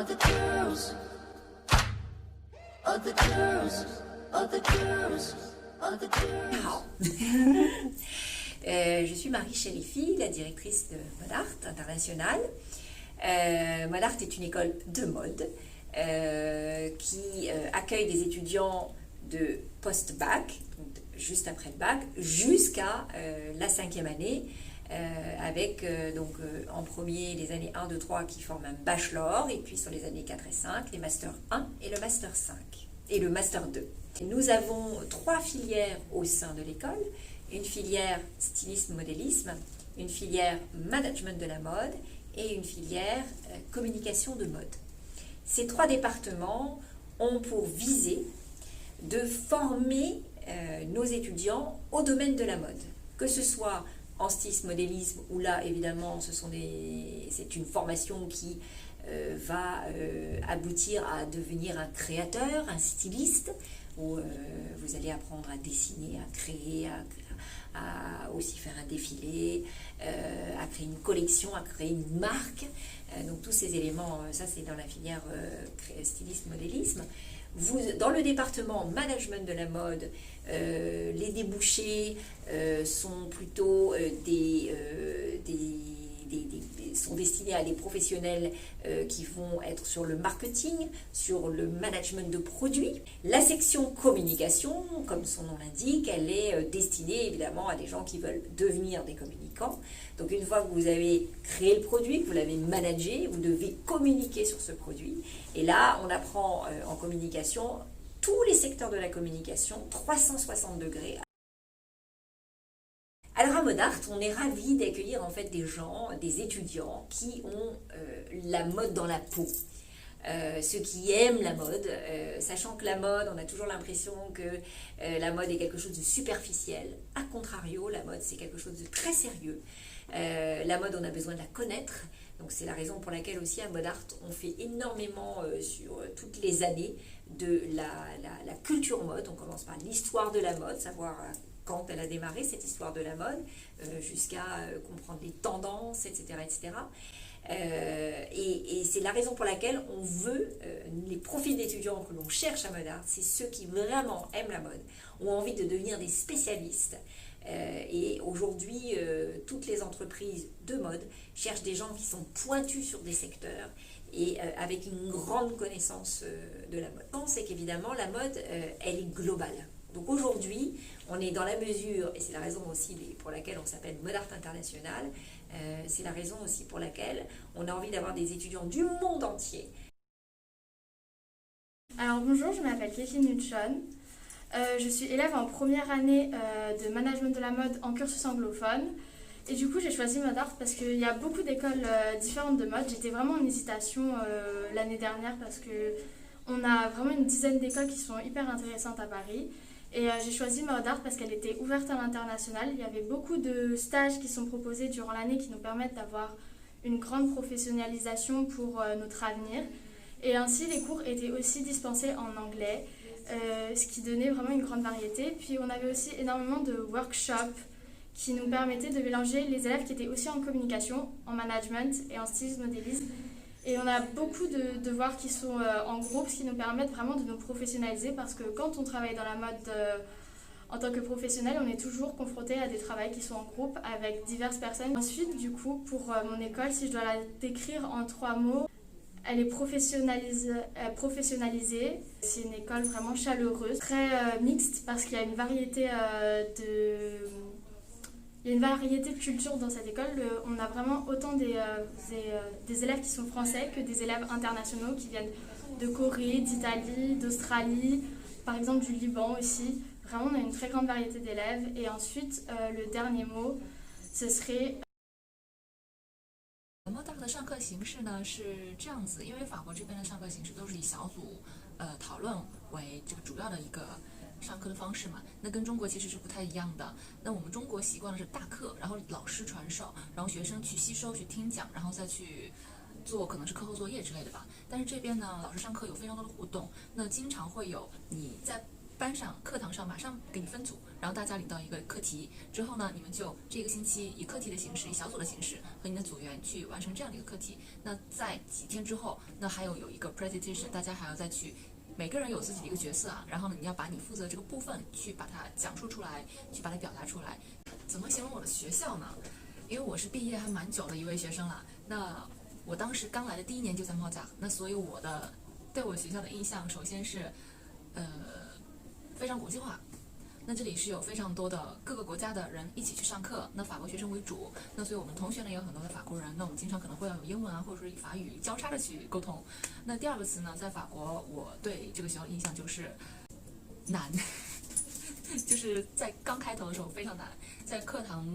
other girls, other girls, other girls, other girls. 好，je suis Marie Chérifi, la directrice de Mode Art International. Mode Art est une école de mode qui accueille des étudiants de post-bac, juste après le bac, jusqu'à la 5e année, avec en premier les années 1, 2, 3 qui forment un bachelor, et puis sur les années 4 et 5, les Master 1 et le Master 5, et le Master 2. Nous avons 3 filières au sein de l'école, une filière stylisme-modélisme, une filière management de la mode et une filière communication de mode. Ces 3 départements ont pour visée de former nos étudiants au domaine de la mode, que ce soit en stylisme modélisme, où là évidemment c'est une formation qui va aboutir à devenir un créateur, un styliste, où vous allez apprendre à dessiner, à créer, à aussi faire un défilé, à créer une collection, à créer une marque. Donc tous ces éléments, ça c'est dans la filière stylisme-modélisme. Dans le département management de la mode, les débouchés sont plutôt sont destinés à des professionnels qui vont être sur le marketing, sur le management de produits. La section communication, comme son nom l'indique, elle est destinée évidemment à des gens qui veulent devenir des communicants. Donc une fois que vous avez créé le produit, que vous l'avez managé, vous devez communiquer sur ce produit. Et là, on apprend en communication tous les secteurs de la communication, 360 degrés. Alors à Mode Art, on est ravis d'accueillir en fait des gens, des étudiants qui ont la mode dans la peau. Ceux qui aiment la mode, sachant que la mode, on a toujours l'impression que la mode est quelque chose de superficiel. A contrario, la mode c'est quelque chose de très sérieux. La mode, on a besoin de la connaître. Donc c'est la raison pour laquelle aussi à Mode Art, on fait énormément sur toutes les années de la culture mode. On commence par l'histoire de la mode, savoir quand elle a démarré cette histoire de la mode, jusqu'à comprendre les tendances, etc. etc. Et c'est la raison pour laquelle on veut, les profils d'étudiants que l'on cherche à Mode Art, c'est ceux qui vraiment aiment la mode, ont envie de devenir des spécialistes. Et aujourd'hui, toutes les entreprises de mode cherchent des gens qui sont pointus sur des secteurs et avec une grande connaissance de la mode. C'est qu'évidemment, la mode, elle est globale. Donc aujourd'hui, on est dans la mesure, et c'est la raison aussi pour laquelle on s'appelle Mode Art International, c'est la raison aussi pour laquelle on a envie d'avoir des étudiants du monde entier. Alors bonjour, je m'appelle Kéfine Hutchon. Je suis élève en première année de management de la mode en cursus anglophone. Et du coup, j'ai choisi Mode Art parce qu'il y a beaucoup d'écoles différentes de mode. J'étais vraiment en hésitation l'année dernière parce qu'on a vraiment une dizaine d'écoles qui sont hyper intéressantes à Paris. Et j'ai choisi Mode Art parce qu'elle était ouverte à l'international. Il y avait beaucoup de stages qui sont proposés durant l'année qui nous permettent d'avoir une grande professionnalisation pour notre avenir. Et ainsi, les cours étaient aussi dispensés en anglais, ce qui donnait vraiment une grande variété. Puis on avait aussi énormément de workshops qui nous permettaient de mélanger les élèves qui étaient aussi en communication, en management et en stylisme modélisme. Et on a beaucoup de devoirs qui sont en groupe, ce qui nous permettent vraiment de nous professionnaliser parce que quand on travaille dans la mode en tant que professionnel, on est toujours confronté à des travails qui sont en groupe avec diverses personnes. Ensuite, du coup, pour mon école, si je dois la décrire en 3 mots, elle est professionnalisée. C'est une école vraiment chaleureuse, très mixte parce qu'il y a une variété Il y a une variété de cultures dans cette école. On a vraiment autant des élèves qui sont français que des élèves internationaux qui viennent de Corée, d'Italie, d'Australie, par exemple du Liban aussi. Vraiment, on a une très grande variété d'élèves. Et ensuite, le dernier mot, ce serait... Mode Art 的上课形式呢是这样子，因为法国这边的上课形式都是以小组讨论为这个主要的一个上课的方式嘛，那跟中国其实是不太一样的。那我们中国习惯的是大课，然后老师传授，然后学生去吸收、去听讲，然后再去做可能是课后作业之类的吧。但是这边呢，老师上课有非常多的互动，那经常会有你在班上课堂上马上给你分组，然后大家领到一个课题之后呢，你们就这个星期以课题的形式，以小组的形式和你的组员去完成这样的一个课题。那在几天之后，那还有一个 presentation， 大家还要再去。每个人有自己的一个角色啊，然后呢，你要把你负责这个部分去把它讲述出来，去把它表达出来。怎么形容我的学校呢？因为我是毕业还蛮久的一位学生了，那我当时刚来的第1年就在莫扎，那所以对我学校的印象，首先是，非常国际化。那这里是有非常多的各个国家的人一起去上课，那法国学生为主，那所以我们同学呢也有很多的法国人，那我们经常可能会要有英文啊，或者说以法语交叉的去沟通。那第二个词呢，在法国我对这个学校的印象就是难，就是在刚开头的时候非常难，在课堂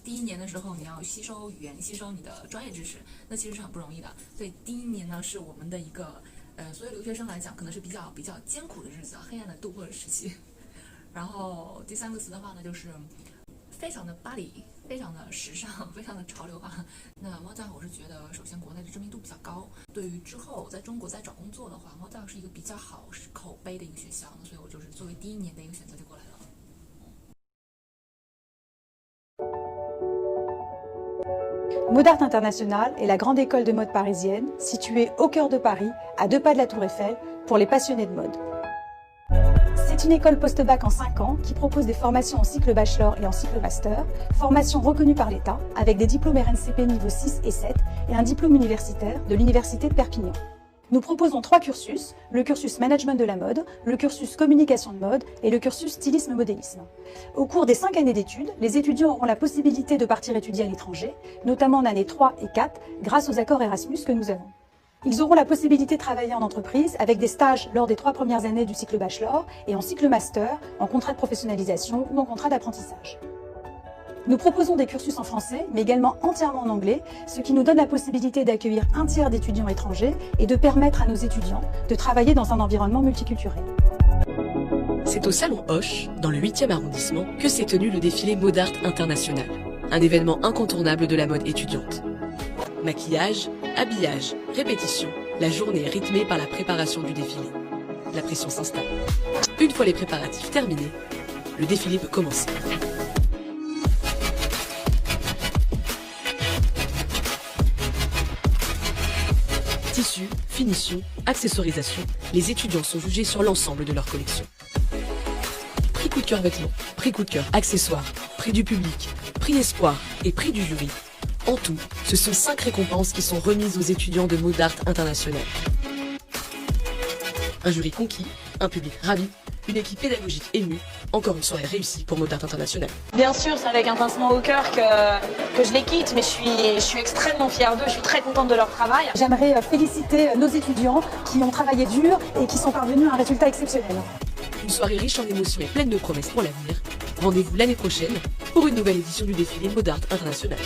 第1年的时候你要吸收语言，吸收你的专业知识，那其实是很不容易的。所以第1年呢是我们的一个所有留学生来讲可能是比较艰苦的日子啊，黑暗的度过的时期。然后第3个词的话呢，就是非常的巴黎，非常的时尚，非常的潮流化。那莫扎我是觉得，首先国内的知名度比较高，对于之后在中国再找工作的话，莫扎是一个比较好口碑的一个学校，所以我就是作为第1年的一个选择就过来了。Modart International est la grande école de mode parisienne, située au cœur de Paris, à 2 pas de la Tour Eiffel, pour les passionnés de mode. C'est une école post-bac en 5 ans qui propose des formations en cycle bachelor et en cycle master, formations reconnues par l'État, avec des diplômes RNCP niveau 6 et 7 et un diplôme universitaire de l'Université de Perpignan. Nous proposons 3 cursus, le cursus management de la mode, le cursus communication de mode et le cursus stylisme-modélisme. Au cours des 5 années d'études, les étudiants auront la possibilité de partir étudier à l'étranger, notamment en année 3 et 4, grâce aux accords Erasmus que nous avons. Ils auront la possibilité de travailler en entreprise avec des stages lors des 3 premières années du cycle bachelor et en cycle master, en contrat de professionnalisation ou en contrat d'apprentissage. Nous proposons des cursus en français, mais également entièrement en anglais, ce qui nous donne la possibilité d'accueillir un tiers d'étudiants étrangers et de permettre à nos étudiants de travailler dans un environnement multiculturel. C'est au Salon Hoche, dans le 8e arrondissement, que s'est tenu le défilé Modart International, un événement incontournable de la mode étudiante. Maquillage, habillage, répétition, la journée est rythmée par la préparation du défilé. La pression s'installe. Une fois les préparatifs terminés, le défilé peut commencer. Tissu, finition, accessoirisation, les étudiants sont jugés sur l'ensemble de leur collection. Prix coup de cœur vêtements, prix coup de cœur accessoires, prix du public, prix espoir et prix du jury. En tout, ce sont 5 récompenses qui sont remises aux étudiants de Modart International. Un jury conquis, un public ravi, une équipe pédagogique émue, encore une soirée réussie pour Modart International. Bien sûr, c'est avec un pincement au cœur que je les quitte, mais je suis extrêmement fière d'eux, je suis très contente de leur travail. J'aimerais féliciter nos étudiants qui ont travaillé dur et qui sont parvenus à un résultat exceptionnel. Une soirée riche en émotions et pleine de promesses pour l'avenir. Rendez-vous l'année prochaine pour une nouvelle édition du défilé Modart International.